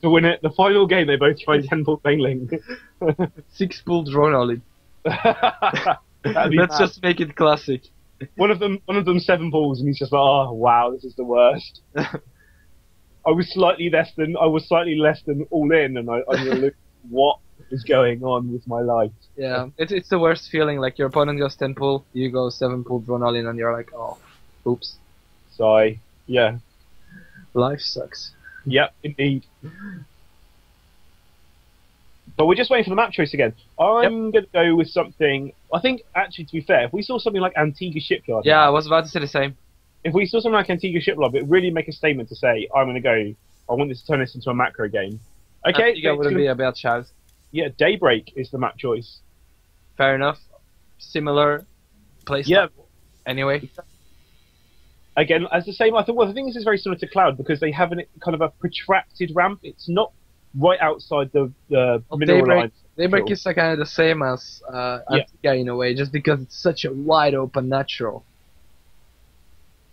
to win it. The final game, they both tried 10-pull bailing. 6-pull drone ollie. That'd be Let's mad. just make it classic. One of them 7 balls, and he's just like, oh wow, this is the worst. I was slightly less than all in, and I'm gonna look what is going on with my life. Yeah, it's the worst feeling. Like your opponent goes 10-pull, you go 7-pull drone ollie, and you're like, oh, oops. So yeah, Life sucks. yep, indeed. But we're just waiting for the map choice again. I'm going to go with something. I think, actually, to be fair, if we saw something like Antigua Shipyard, Yeah, I was about to say the same. if we saw something like Antigua Shipyard, it would really make a statement to say, I'm going to go. I want this to turn this into a macro game. Okay, Antigua wouldn't be a bad shout. yeah, Daybreak is the map choice. Fair enough. Similar playstyle. Yeah. Anyway. Again, as the same, I think. Well, the thing is very similar to Cloud because they have kind of a protracted ramp. It's not right outside the mineral line. Daybreak is kind of the same as Antigua in a way, just because it's such a wide open natural.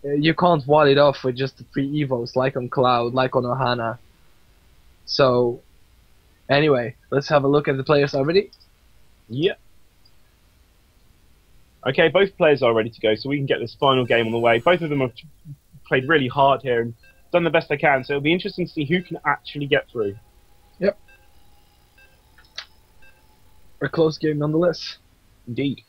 You can't wall it off with just the 3 evos like on Cloud, like on Ohana. So, anyway, let's have a look at the players already. Yeah. Okay, both players are ready to go, so we can get this final game on the way. Both of them have played really hard here and done the best they can, so it'll be interesting to see who can actually get through. Yep. A close game nonetheless. Indeed.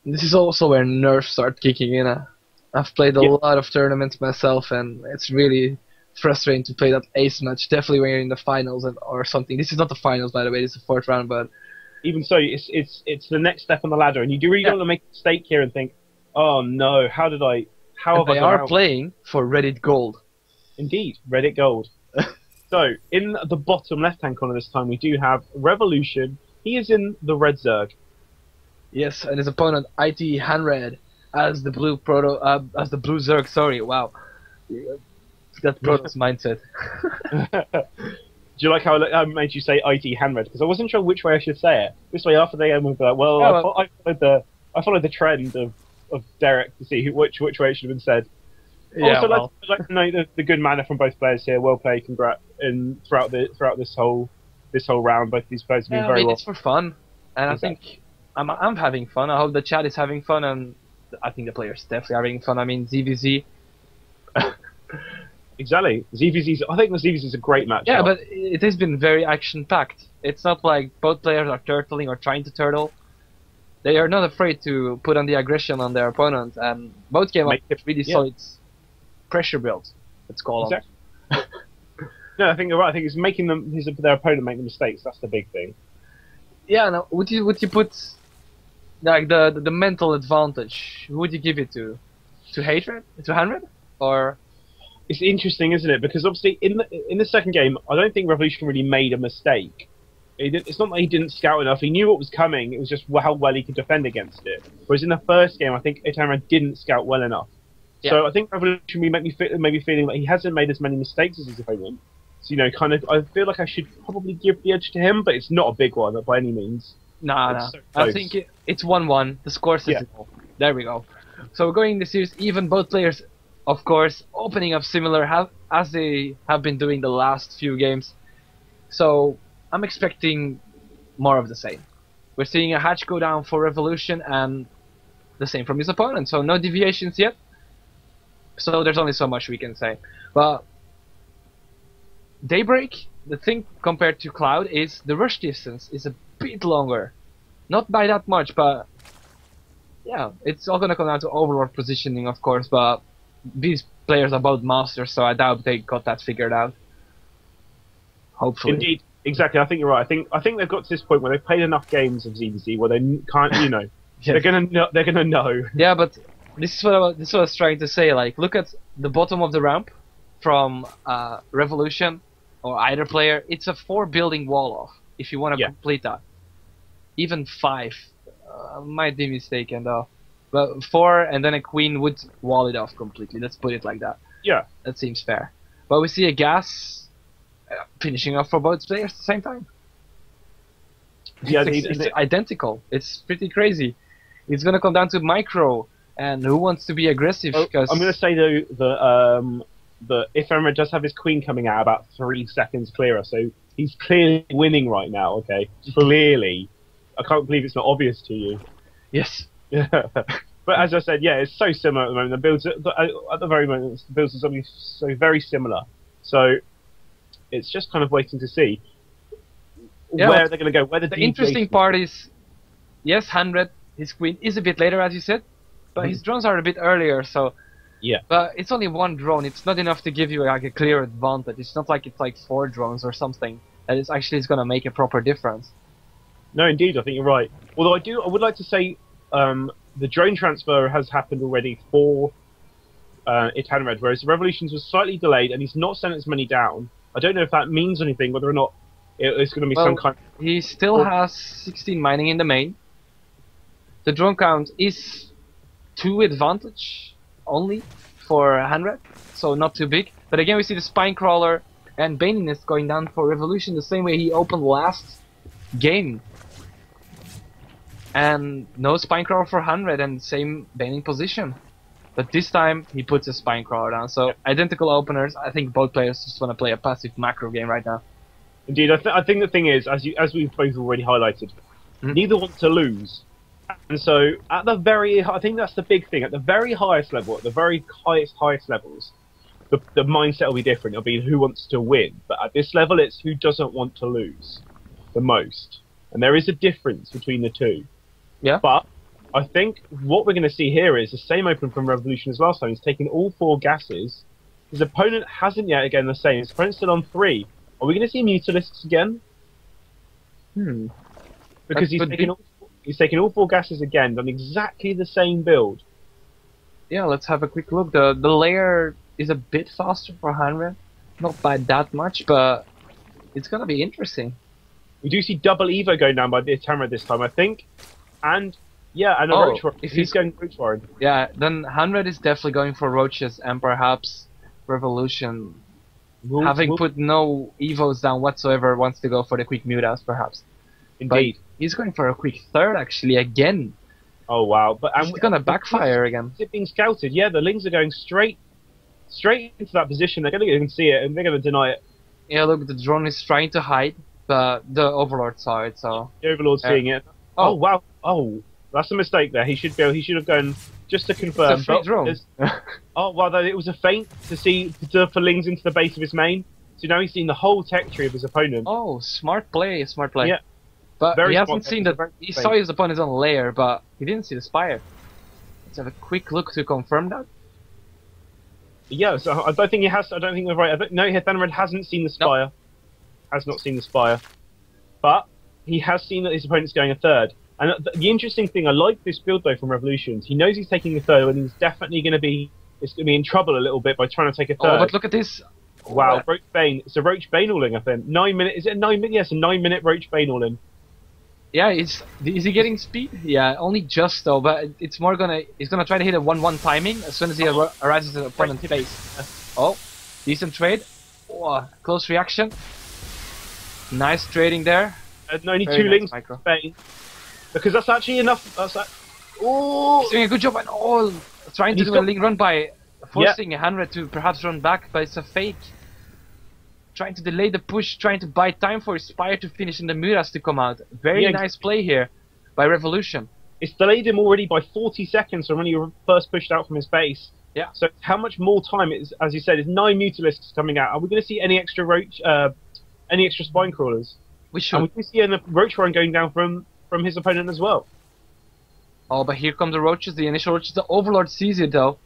This is also where nerves start kicking in. I've played a lot of tournaments myself, and it's really frustrating to play that ace match. Definitely when you're in the finals or something. This is not the finals, by the way. This is the 4th round, but Even so, it's the next step on the ladder, and you do really don't want to make a mistake here and think, oh no, how have I they gone are out? playing for Reddit Gold. Indeed, Reddit Gold. So, in the bottom left-hand corner this time, we do have Revolution. He is in the red Zerg. Yes, and his opponent IT Hanred as the blue as the blue Zerg. Sorry, wow, that Protoss mindset. Do you like how I made you say IT Handred? Because I wasn't sure which way I should say it. This way, after the game, we'll be like, well, I followed the trend of Derek to see which way it should have been said. Yeah, also, well. I'd like to know the good manner from both players here. Well played, congrats, and throughout this whole round, both of these players have been very well. It's for fun, and Exactly. I think I'm having fun. I hope the chat is having fun, and I think the players definitely are having fun. I mean, ZVZ. Exactly. I think the ZVZ is a great match. Yeah, but it has been very action-packed. It's not like both players are turtling or trying to turtle. They are not afraid to put on the aggression on their opponent, and both games are really solid pressure builds. Let's call them. Exactly. No, I think you're right. I think it's making their opponent make the mistakes. That's the big thing. Yeah. Now, would you put like the mental advantage? Who would you give it to? To Hatred? To Hanred? Or It's interesting, isn't it? Because obviously, in the second game, I don't think Revolution really made a mistake. It's not that he didn't scout enough. He knew what was coming. It was just how well he could defend against it. Whereas in the first game, I think Itaran didn't scout well enough. Yeah. So I think Revolution maybe feeling that he hasn't made as many mistakes as his opponent. So kind of, I feel like I should probably give the edge to him, but it's not a big one by any means. nah. So I close. think it's 1-1. The score says it all. There we go. So we're going in the series even. Both players, of course, opening up similar as they have been doing the last few games. So I'm expecting more of the same. We're seeing a hatch go down for Revolution and the same from his opponent. So no deviations yet. So there's only so much we can say. But Daybreak, the thing compared to Cloud is the rush distance is a bit longer. Not by that much, but yeah, it's all gonna come down to overall positioning, of course, but these players are both masters, so I doubt they got that figured out. Hopefully. Indeed, exactly. I think you're right. I think they've got to this point where they've played enough games of ZVZ where they can't, Yeah. they're gonna know. Yeah, but this is what I was trying to say. Like, look at the bottom of the ramp from Revolution or either player. It's a 4 building wall off if you want to complete that. Even 5 might be mistaken though. But 4 and then a queen would wall it off completely. Let's put it like that. Yeah. That seems fair. But we see a gas finishing off for both players at the same time. Yeah, It's identical. It's pretty crazy. It's gonna come down to micro and who wants to be aggressive. Because I'm going to say though that that if Emma does have his queen coming out about 3 seconds clearer, so he's clearly winning right now. Okay, clearly, I can't believe it's not obvious to you. Yes. Yeah, but as I said, yeah, it's so similar at the moment. The builds at the very moment, the builds are something so very similar. So it's just kind of waiting to see where they're going to go. Where the interesting part is, yes, 100. His queen is a bit later, as you said, but his drones are a bit earlier. So yeah, but it's only one drone. It's not enough to give you like a clear advantage. It's not like it's like 4 drones or something that is actually going to make a proper difference. No, indeed, I think you're right. Although I would like to say the drone transfer has happened already for Itanred, whereas the Revolutions was slightly delayed, and he's not sent as many down. I don't know if that means anything, whether or not it's going to be some kind. He still has 16 mining in the main. The drone count is 2 advantage only for 100, so not too big. But again, we see the Spine Crawler and Baniness going down for Revolution the same way he opened last game. And no Spine Crawler for 100 and same Baning position. But this time he puts a Spine Crawler down. So identical openers. I think both players just want to play a passive macro game right now. Indeed, I think the thing is, as we've both already highlighted, neither want to lose. And so, I think that's the big thing. At the very highest level, at the very highest levels, the mindset will be different. It'll be who wants to win. But at this level, it's who doesn't want to lose the most. And there is a difference between the two. Yeah. But I think what we're going to see here is the same open from Revolution as last time. He's taken all 4 gases. His opponent hasn't yet again the same. His opponent's still on 3. Are we going to see Mutalisks again? Because he's taken all 4 gases again, done exactly the same build. Yeah, let's have a quick look. The layer is a bit faster for 100. Not by that much, but it's going to be interesting. We do see double Evo going down by the Tamara this time, I think. And, yeah, and a Roach Warren. If he's going Roach Warren. Yeah, then 100 is definitely going for Roaches, and perhaps Revolution, having put no Evos down whatsoever, wants to go for the quick Mutas, perhaps. Indeed. But he's going for a quick 3rd, actually, again. Oh, wow. But it's going to backfire again. Is it being scouted? Yeah, the Lings are going straight into that position. They're going to even see it, and they're going to deny it. Yeah, look, the drone is trying to hide, but the Overlord saw it, so... The Overlord's seeing it. Oh, wow. Oh, that's a mistake there. He should have gone just to confirm. It's a free drone. Oh, well, it was a feint for Lings into the base of his main. So now he's seen the whole tech tree of his opponent. Oh, smart play. Yeah. But he hasn't seen the... He saw his opponent's own layer, but he didn't see the Spire. Let's have a quick look to confirm that. Yeah, so I don't think he has... I don't think they're right. No, Thenred hasn't seen the Spire. Nope. Has not seen the Spire. But he has seen that his opponent's going a 3rd. And the interesting thing, I like this build, though, from Revolutions. He knows he's taking a 3rd, and he's definitely going to be... It's going to be in trouble a little bit by trying to take a 3rd. Oh, but look at this. Wow, Roach Bane. It's a Roach Bane all-in, I think. 9 minutes. Is it a 9 minute? Yes, a 9-minute Roach Bane all-in. Yeah, is he getting speed? Yeah, only just though, but it's more he's gonna try to hit a 1-1 timing as soon as he arises at the opponent's face. Oh, decent trade. Oh, close reaction. Nice trading there. Only 2 Lings for Spain. Because that's actually enough. Oh! He's doing a good job and trying to do a Ling run by forcing 100 to perhaps run back, but it's a fake. Trying to delay the push, trying to buy time for his Spire to finish and the Muras to come out. Very nice play here by Revolution. It's delayed him already by 40 seconds from when he first pushed out from his base. Yeah. So how much more time is, as you said, is 9 Mutalisks coming out. Are we going to see any extra any extra Spine Crawlers? We should. And we can see a Roach Run going down from his opponent as well. Oh, but here come the Roaches, the initial Roaches. The Overlord sees it though.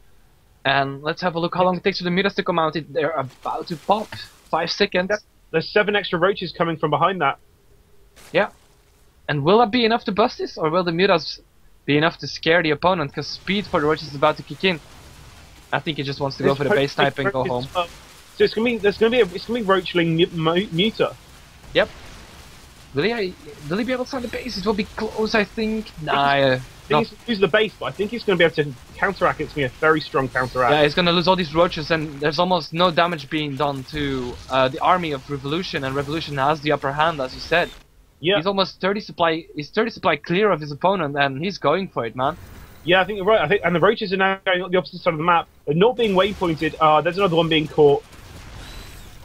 And let's have a look how long it takes for the Muras to come out. They're about to pop. 5 seconds. There's 7 extra Roaches coming from behind that. Yeah. And will that be enough to bust this? Or will the Muras be enough to scare the opponent? Because speed for the Roaches is about to kick in. I think he just wants to go for the base snipe and go home. So it's gonna be Roachling Muta. Yep. Will he be able to find the base? It will be close, I think. Nah. He's going to lose the base, but I think he's going to be able to counteract it. It's going to be a very strong counteract. Yeah, he's going to lose all these Roaches, and there's almost no damage being done to the army of Revolution, and Revolution has the upper hand, as you said. Yeah. He's almost 30 supply. He's 30 supply clear of his opponent, and he's going for it, man. Yeah, I think you're right. I think, and the roaches are now going up the opposite side of the map. They're not being waypointed. There's another one being caught.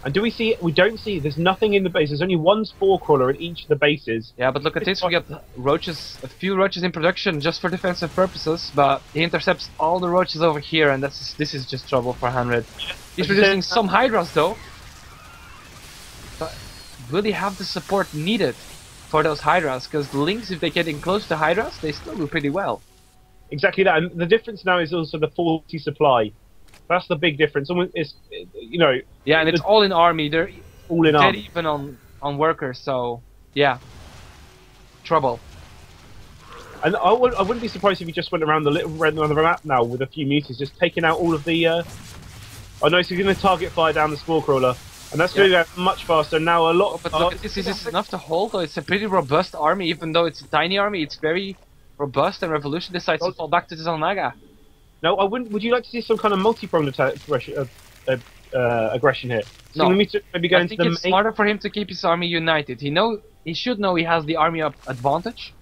And do we see? We don't see. There's nothing in the base. There's only one spore crawler at each of the bases. Yeah, but look at this. We got roaches, a few roaches in production just for defensive purposes, but he intercepts all the roaches over here, and this is just trouble for 100. He's producing some hydras though. But will he have the support needed for those hydras? Because the Lynx, if they get in close to hydras, they still do pretty well. Exactly that, and the difference now is also the 40 supply. That's the big difference. It's, you know. Yeah, and it's all in army. They're all in dead army. even on workers. So yeah, trouble. And I wouldn't be surprised if he just went around the little red on the map now with a few mutas, just taking out all of the. Oh no, so he's going to target fire down the spore crawler, and that's going to go much faster. Now a lot of. But look at this. Is this enough to hold? Though it's a pretty robust army, even though it's a tiny army. It's very robust, and Revolution decides to fall back to the Zalnaga. No, I wouldn't. Would you like to see some kind of multi-pronged aggression here? No, maybe go I think it's smarter for him to keep his army united. He should know he has the army up advantage.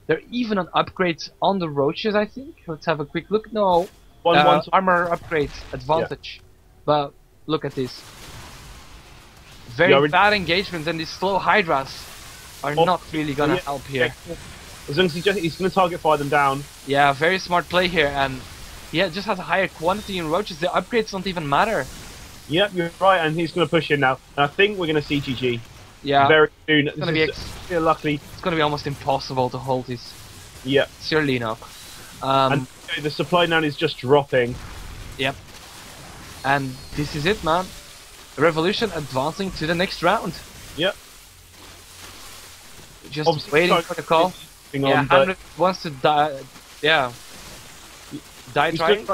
There are even on upgrades on the roaches, I think. Let's have a quick look. No, armor upgrades advantage. Yeah. But look at this. Very bad engagements, and these slow hydras are not really gonna help here. As long as he's gonna target fire them down. Yeah, very smart play here, and yeah, just has a higher quantity in roaches. The upgrades don't even matter. Yep, you're right, and he's going to push in now. And I think we're going to see GG. Yeah. Very soon. It's going to be luckily. It's going to be almost impossible to hold this. Yep. Surely not. And the supply now is just dropping. Yep. And this is it, man. Revolution advancing to the next round. Yep. Just obviously waiting for the call. Yeah, 100 wants to die. Yeah. Die trying?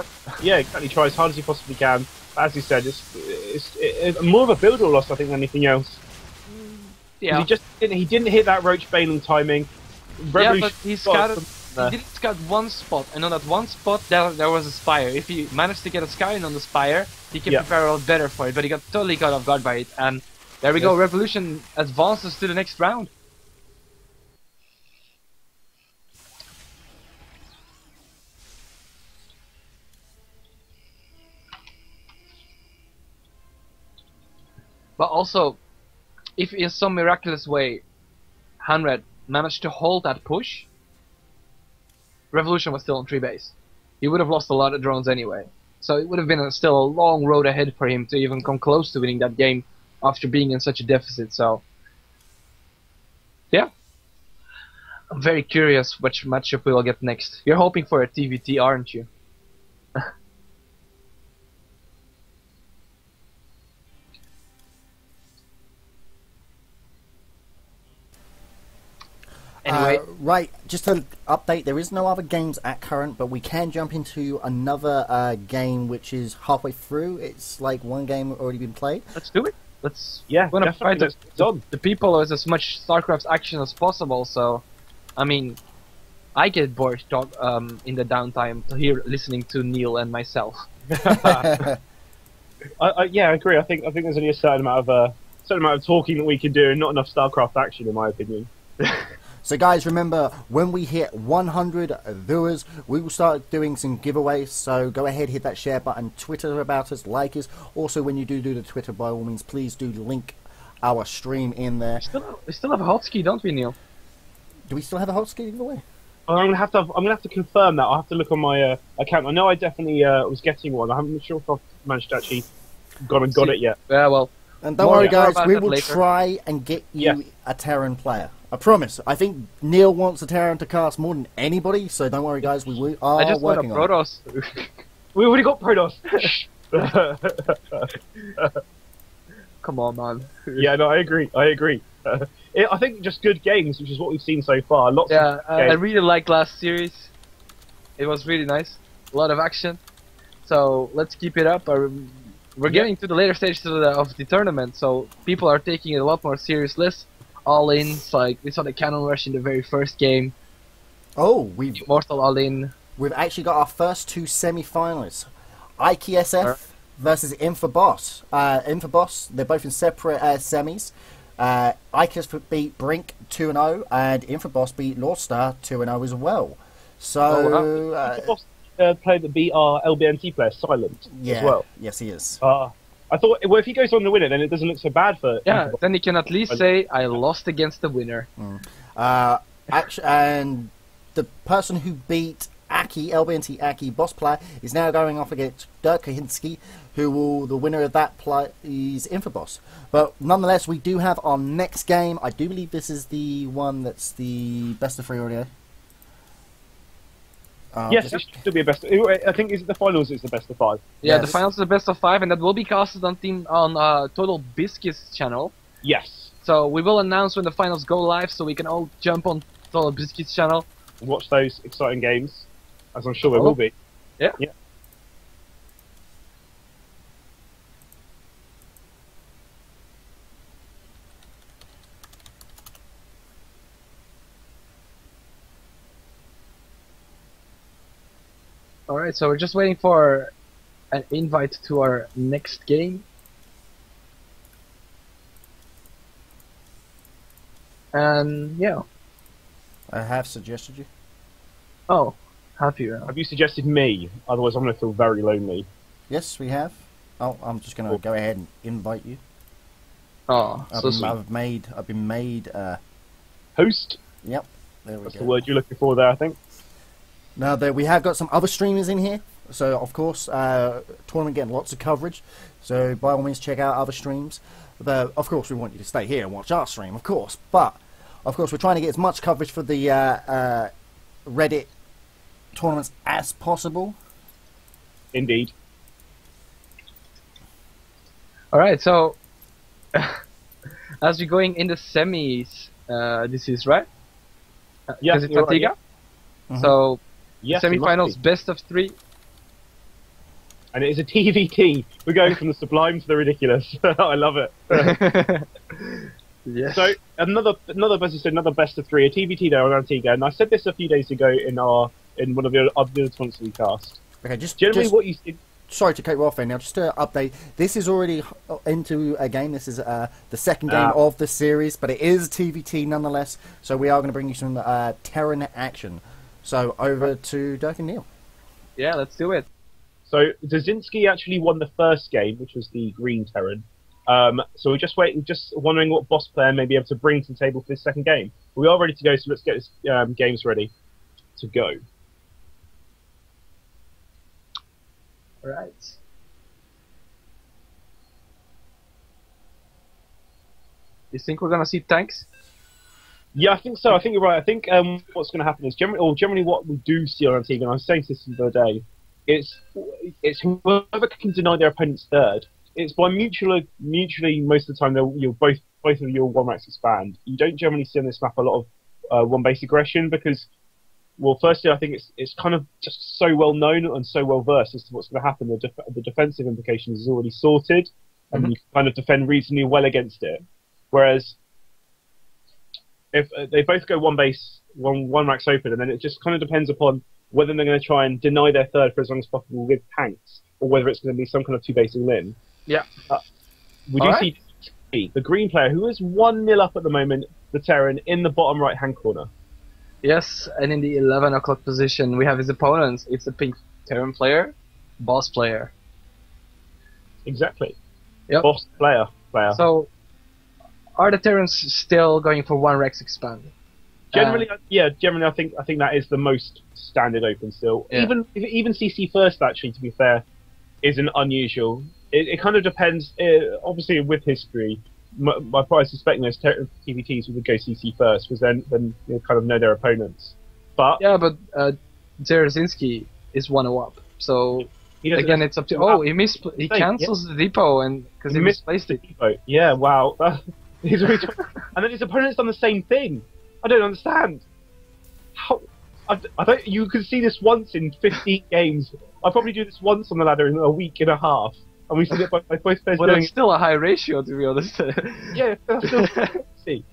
Yeah, exactly. Try as hard as he possibly can. As he said, it's more of a build or loss, I think, than anything else. Yeah. He didn't hit that roach bailing timing. Yeah, but he didn't scout one spot, and on that one spot there was a spire. If he managed to get a scouting on the spire, he can prepare a lot better for it. But he got totally caught off guard by it, and there we go. Revolution advances to the next round. But also, if in some miraculous way 100 managed to hold that push, Revolution was still on 3 base. He would have lost a lot of drones anyway. So it would have been still a long road ahead for him to even come close to winning that game after being in such a deficit. So, yeah. I'm very curious which matchup we will get next. You're hoping for a TVT, aren't you? Anyway. Right, just to update, there is no other games at current, but we can jump into another game which is halfway through. It's like one game already been played. Let's do it. Let's try to the people with as much StarCraft action as possible. So, I mean, I get bored in the downtime listening to Neil and myself. I agree. I think there's only a certain amount of talking that we can do, and not enough StarCraft action, in my opinion. So guys, remember, when we hit 100 viewers, we will start doing some giveaways. So go ahead, hit that share button, Twitter about us, like us. Also, when you do the Twitter, by all means, please do link our stream in there. We still have a hotkey, don't we, Neil? Do we still have a hotkey giveaway? I'm gonna have to confirm that. I'll have to look on my account. I know I definitely was getting one. I'm not sure if I've managed to actually got it yet. Yeah, well. And don't worry, guys, we will try and get you a Terran player. I promise. I think Neil wants a Terran to cast more than anybody, so don't worry, guys. We are I just working want a Protoss. We already got Protoss. Come on, man. Yeah, no, I agree. I think just good games, which is what we've seen so far. Lots of games. I really liked last series. It was really nice. A lot of action. So let's keep it up. We're getting to the later stages of the tournament, so people are taking it a lot more seriously. All in, like we saw the Cannon Rush in the very first game. Oh, we've Immortal all in. We've actually got our first 2 semi-finalists. IKSF versus Infobos. Infobos, they're both in separate semis. IKSF beat Brink 2-0, and Infobos beat Lordstar 2-0 as well. So the boss player that beat our LBNT player Silent yeah, as well. yes, he is. I thought, well, if he goes on the winner, then it doesn't look so bad for. Yeah, then he can at least say, I lost against the winner. Actually, and the person who beat Aki, LBNT Aki, boss player, is now going off against Dirk Kahinsky, who will, the winner of that play is Infoboss. But nonetheless, we do have our next game. I do believe this is the one that's the best of 3 audio. Yes, it should be a best. I think is it the finals is the best of 5. Yeah, Yes. the finals is the best of 5, and that will be casted on Total Biscuits channel. Yes. So we will announce when the finals go live, so we can all jump on Total Biscuits channel. Watch those exciting games, as I'm sure there will be. Yeah. Yeah. Alright, so we're just waiting for an invite to our next game. And yeah. I have suggested you. Oh, have you? Have you suggested me? Otherwise, I'm going to feel very lonely. Yes, we have. Oh, I'm just going to go ahead and invite you. Oh, so sweet. I've been made. Host. Yep, there we That's go. the word you're looking for there, I think. Now, we have got some other streamers in here. So, of course, tournament getting lots of coverage. So, by all means, check out other streams. But, of course, we want you to stay here and watch our stream, of course. But, of course, we're trying to get as much coverage for the Reddit tournaments as possible. Indeed. Alright, so as we're going in the semis, this is right? Yes, it's you're right, Antigua. yeah. So, Yes, it must semi-finals, be. best of 3. And it is a TVT. We're going from the sublime to the ridiculous. I love it. Yes. So another, as you said, another best of 3, a TVT there on Antigua, and I said this a few days ago in one of the other tournaments we cast. Okay, just Generally, what you see. sorry to cut you off there. Now, just to update, this is already into a game. This is the second game of the series, but it is TVT nonetheless. So we are going to bring you some Terran action. So over to Dirk and Neil. Yeah, let's do it. So Dzerzhinsky actually won the first game, which was the Green Terran. So we're just wondering what boss player may be able to bring to the table for this second game. We are ready to go, so let's get this games ready to go. Alright. You think we're gonna see tanks? Yeah, I think so. I think you're right. I think what's going to happen is generally what we do see on Antigua, and I was saying this the other day, it's whoever can deny their opponent's third. It's by mutually most of the time both of your one racks expand. You don't generally see on this map a lot of one base aggression because, well, firstly I think it's kind of just so well known and so well versed as to what's going to happen. The defensive implications is already sorted, and you can kind of defend reasonably well against it. Whereas if they both go one base, one rack's open, and then it just kind of depends upon whether they're going to try and deny their third for as long as possible with tanks, or whether it's going to be some kind of two-basing limb. Yeah. We do see the green player, who is 1-0 up at the moment, the Terran, in the bottom right-hand corner. Yes, and in the 11 o'clock position, we have his opponents. It's the pink Terran player, boss player. Exactly. Yep. Boss player. So, are the Terrans still going for one Rex expand? Generally, generally, I think that is the most standard open still. Yeah. Even CC first, actually, to be fair, isn't unusual. It kind of depends. Obviously, with history, my prior suspecting those TVTs would go CC first, because then you kind of know their opponents. But yeah, but Dzerzhinsky is 1-0 up, so again, it's up to. He cancels the depot and because he misplaced it. Depot. Yeah, wow. And then his opponent's done the same thing. I don't understand. How? I don't. You can see this once in 15 games. I'll probably do this once on the ladder in a week and a half, and we see it by both players well, doing. It's still a high ratio, to be honest. Yeah, that's still see.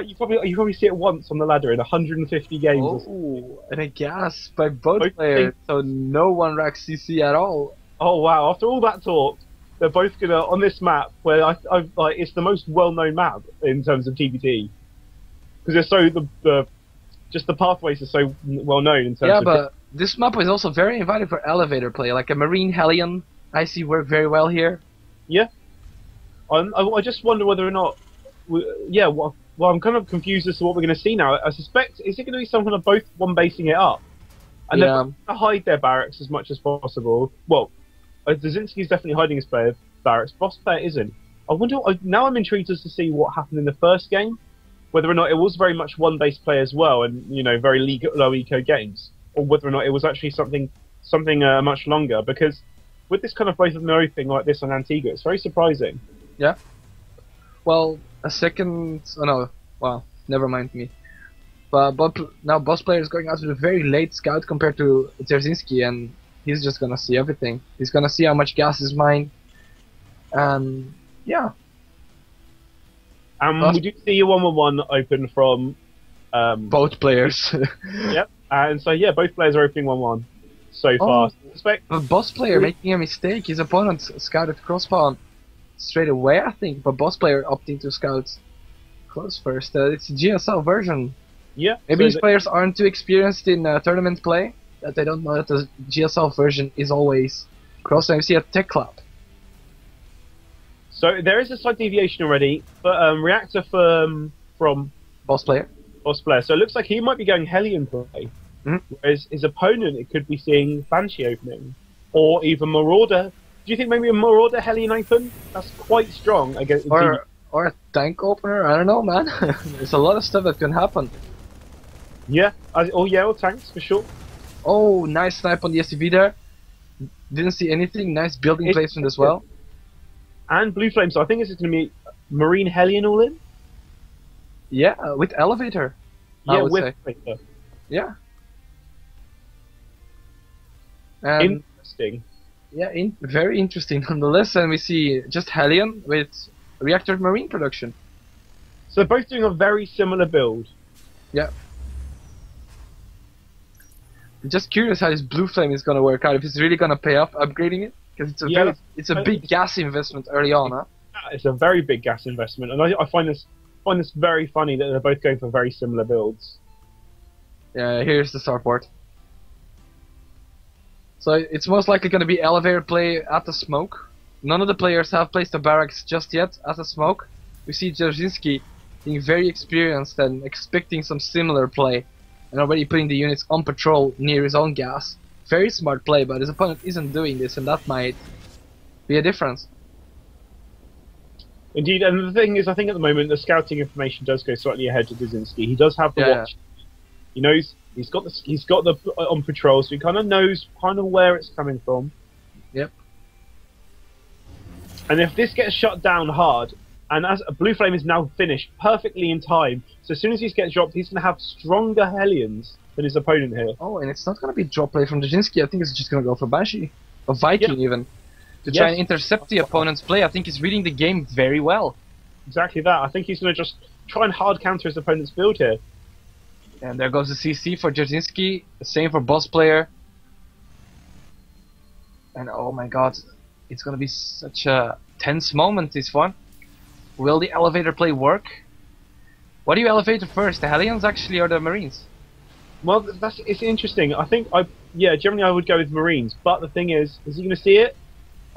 You probably see it once on the ladder in 150 games. Oh, and a gas by both players, so no one racks CC at all. Oh wow! After all that talk, they're both gonna on this map where it's the most well-known map in terms of TBT, because they're so the just the pathways are so well known in terms Yeah, of. but this map is also very inviting for elevator play. Like a Marine Hellion, I see work very well here. Yeah. I just wonder whether or not. Well, I'm kind of confused as to what we're going to see now. I suspect is it going to be some kind of both one basing it up, and Yeah. they're going to hide their barracks as much as possible. Well, Dzerzhinsky's definitely hiding his barracks. Boss player isn't. I wonder. Now I'm intrigued as to see what happened in the first game, whether or not it was very much one base play as well, and very low eco games, or whether or not it was actually something much longer. Because with this kind of both of no thing like this on Antigua, it's very surprising. Yeah. Well, a second. Oh no. Well, never mind me. But now boss player is going out with a very late scout compared to Dzerzhinsky, and he's just gonna see everything. He's gonna see how much gas is mined, and yeah. We do see a 1-1-1 open from both players. Yep. And so yeah, both players are opening 1-1 so far. But boss player making a mistake. His opponent scouted crosspawn straight away, I think. But boss player opting to scout close first. It's a GSL version. Yeah. Maybe these players aren't too experienced in tournament play, that they don't know that the GSL version is always cross. And you see a tech clap. So there is a slight deviation already, but reactor from Boss player. So it looks like he might be going Hellion play, whereas his opponent it could be seeing Banshee opening, or even Marauder. Do you think maybe a Marauder Hellion open? That's quite strong against. Or a tank opener. I don't know, man. There's a lot of stuff that can happen. Yeah. Or tanks for sure. Oh, nice snipe on the SCV there. Didn't see anything. Nice building placement as well. And Blue Flame, so I think this is going to be Marine Hellion all in? Yeah, with elevator. I would say. Elevator. Yeah. Interesting. Yeah, very interesting nonetheless. And we see just Hellion with reactor marine production. So they're both doing a very similar build. Yeah. I'm just curious how this Blue Flame is going to work out. If it's really going to pay off upgrading it. Because it's a big gas investment early on, huh? It's a very big gas investment, and I find this very funny that they're both going for very similar builds. Yeah, here's the starport. So it's most likely going to be elevator play at the smoke. None of the players have placed the barracks just yet at the smoke. We see Dzerzhinsky being very experienced and expecting some similar play, and already putting the units on patrol near his own gas. Very smart play, but his opponent isn't doing this, and that might be a difference. Indeed, and the thing is, I think at the moment the scouting information does go slightly ahead to Dzerzhinsky. He does have the watch. He knows he's got the on patrol, so he kind of knows where it's coming from. Yep. And if this gets shut down hard, and as a Blue Flame is now finished perfectly in time, so as soon as he gets dropped, he's going to have stronger Hellions than his opponent here. Oh, and it's not going to be drop play from Dzerzhinsky. I think it's just going to go for Banshee. Or Viking even. To try and intercept the opponent's play. I think he's reading the game very well. Exactly that. I think he's going to just try and hard counter his opponent's build here. And there goes the CC for Dzerzhinsky. The same for boss player. And oh my god. It's going to be such a tense moment, this one. Will the elevator play work? What do you elevator first? The Hellions actually or the Marines? Well, it's interesting. I think generally I would go with Marines, but the thing is he going to see it?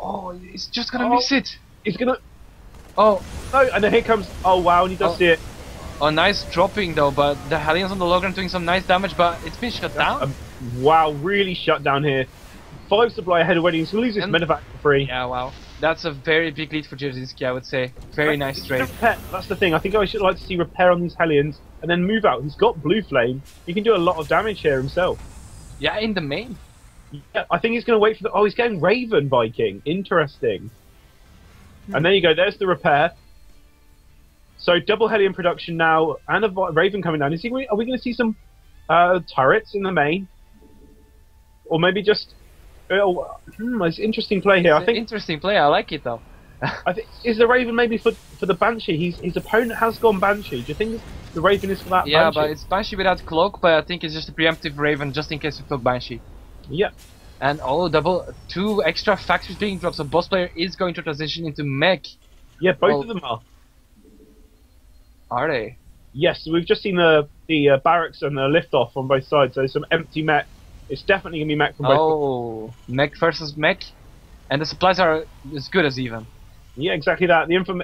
Oh, he's just going to miss it. He's going to. Oh no! And then here comes. Oh wow! And he does see it. Oh, nice dropping though. But the Hellions on the low ground doing some nice damage, but it's been shut down. Wow! Really shut down here. 5 supply ahead already. He's going to lose his medevac for free. Yeah, wow. That's a very big lead for Dzerzhinsky, I would say. Very nice trade. That's the thing. I think I should like to see repair on these Hellions and then move out. He's got Blue Flame. He can do a lot of damage here himself. Yeah, in the main. Yeah, I think he's going to wait for the... Oh, he's getting Raven Viking. Interesting. And there you go. There's the repair. So double Hellion production now and a Raven coming down. Are we going to see some turrets in the main? Or maybe just... it's interesting play here. I think interesting play. I like it though. Is the Raven maybe for the Banshee? His opponent has gone Banshee. Do you think the Raven is for that? Yeah, Banshee? But it's Banshee without cloak. But I think it's just a preemptive Raven, just in case we kill Banshee. Yeah. And two extra factories being dropped. So boss player is going to transition into mech. Yeah, both of them are. Are they? Yes, we've just seen the barracks and the liftoff on both sides. So there's some empty mech. It's definitely gonna be mech from both. Oh, mech versus mech, and the supplies are as good as even. Yeah, exactly that. The income,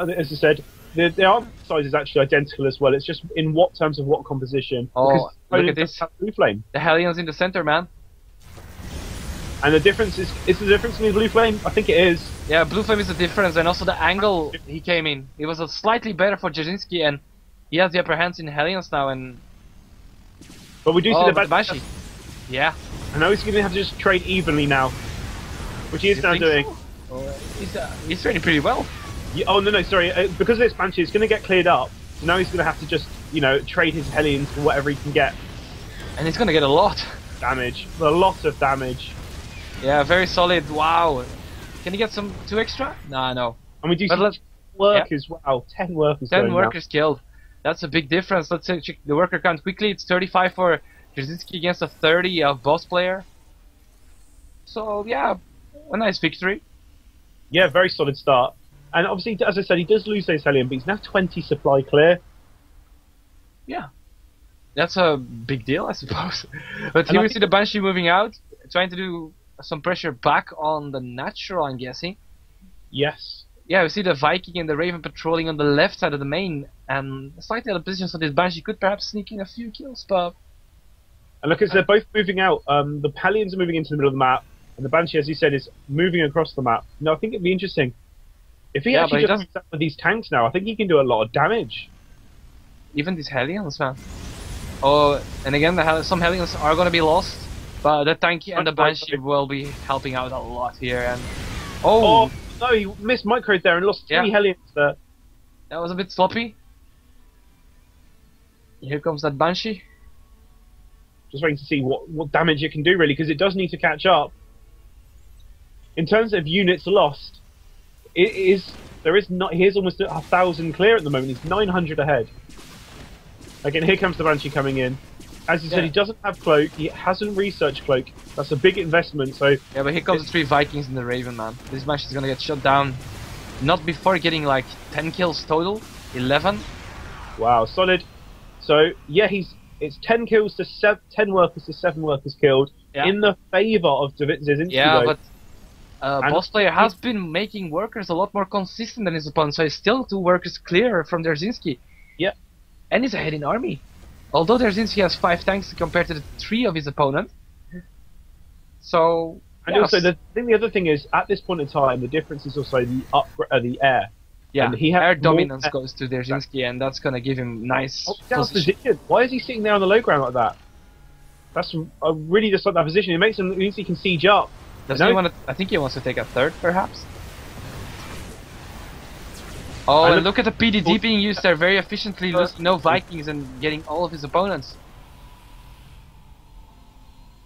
as I said, the arm size is actually identical as well. It's just in what terms of what composition. Oh, look at this. Blue flame. The Hellions in the center, man. And the difference is the difference in the blue flame? I think it is. Yeah, blue flame is the difference, and also the angle he came in. It was a slightly better for Jasinski, and he has the upper hands in Hellions now. And but we do see the Banshee. Yeah. I know he's going to have to just trade evenly now, which he is now doing. So? He's trading pretty well. Yeah, oh no, sorry. Because of this Banshee, it's going to get cleared up. So now he's going to have to just, trade his Hellions for whatever he can get. And he's going to get a lot. Damage. A lot of damage. Yeah, very solid. Wow. Can he get some 2 extra? Nah, no. And we do see workers. Yeah. Wow, 10 workers. 10 workers killed. That's a big difference. Let's check the worker count quickly. It's 35 for Jasinski against a 30 of boss player. So yeah, a nice victory. Yeah, very solid start. And obviously, as I said, he does lose those Hellion, but he's now 20 supply clear. Yeah, that's a big deal, I suppose. But here we see the Banshee moving out, trying to do some pressure back on the natural, I'm guessing. Yes. Yeah, we see the Viking and the Raven patrolling on the left side of the main, and slightly out of position, so this Banshee could perhaps sneak in a few kills, but... And look, as they're both moving out, the Hellions are moving into the middle of the map, and the Banshee, as you said, is moving across the map. Now, I think it'd be interesting. If he actually does with these tanks now, I think he can do a lot of damage. Even these Hellions, man. Oh, and again, some Hellions are going to be lost, but the tank and the Banshee will be helping out a lot here. And oh no, he missed microed there and lost 3 Hellions there. That was a bit sloppy. Here comes that Banshee. Just waiting to see what damage it can do, really, because it does need to catch up. In terms of units lost, here's almost 1,000 clear at the moment. He's 900 ahead. Again, here comes the Banshee coming in. As you said, he doesn't have Cloak. He hasn't researched Cloak. That's a big investment. So yeah, but here comes the 3 Vikings and the Raven, man. This Banshee is gonna get shut down. Not before getting like 10 kills total. 11. Wow, solid. So yeah, it's 10 kills to 10 workers to 7 workers killed in the favor of Jasinski. Yeah, but boss player has been making workers a lot more consistent than his opponent, so he's still 2 workers clear from Jasinski. Yeah. And he's ahead in army. Although Jasinski has 5 tanks compared to the 3 of his opponent. So... And also, the other thing is, at this point in time, the difference is also the air. Yeah, and he has air dominance goes to Jasinski, and that's going to give him nice position. Why is he sitting there on the low ground like that? That's I really just like that position. It makes him, it means he can siege up. I think he wants to take a 3rd, perhaps. Oh, and look at the PDD being used there very efficiently, losing no Vikings and getting all of his opponents.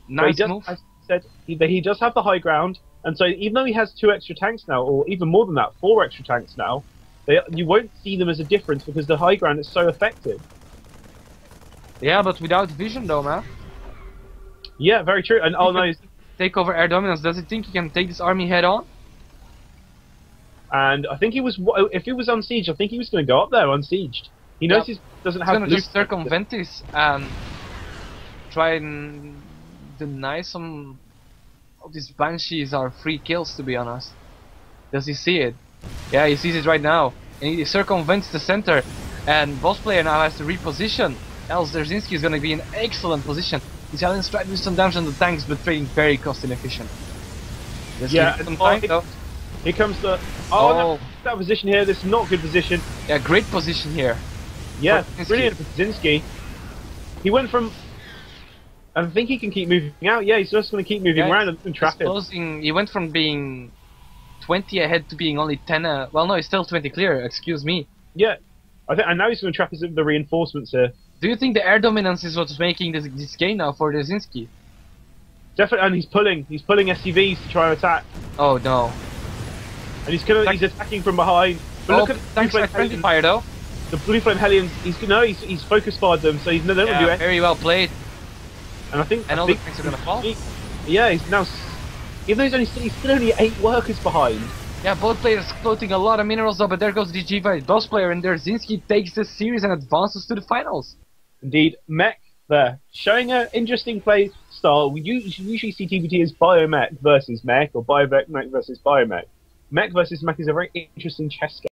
Nice move. As I said, he does have the high ground, and so even though he has 2 extra tanks now, or even more than that, 4 extra tanks now, you won't see them as a difference because the high ground is so effective. Yeah, but without vision though, man. Yeah, very true. And take over air dominance. Does he think he can take this army head on? And I think if he was unsieged, I think he was going to go up there unsieged. He knows he doesn't have to. He's going to just circumvent this and try and deny some of these Banshees are free kills, to be honest. Does he see it? Yeah, he sees it right now. And he circumvents the center, and boss player now has to reposition. Else Jasinski is going to be in excellent position. He's having to try to do some damage on the tanks, but trading very cost inefficient. Yeah, here comes the... that position here, this is not a good position. Yeah, great position here. Yeah, brilliant for Jasinski. He went from... I think he can keep moving out. Yeah, he's just going to keep moving around and trap him. He went from being 20 ahead to being only 10... well, no, he's still 20 clear, excuse me. Yeah, and now he's going to trap the reinforcements here. Do you think the air dominance is what's making this game now for Jasinski? Definitely, and he's pulling SCVs to try and attack. Oh no. And he's attacking from behind. But look at thanks for friendly fire though. The blue flame Hellions, he's focus fired them, so he's not going to do it. Very well played. And I think all the tanks are going to fall. Yeah, he's now, even though he's still only 8 workers behind. Yeah, both players floating a lot of minerals up, but there goes the G5 DOS player, and there Zinski takes this series and advances to the finals. Indeed, Mech there, showing an interesting play style. We usually see TBT as Biomech versus Mech, or Biomech versus Biomech. Mech versus Mech is a very interesting chess game.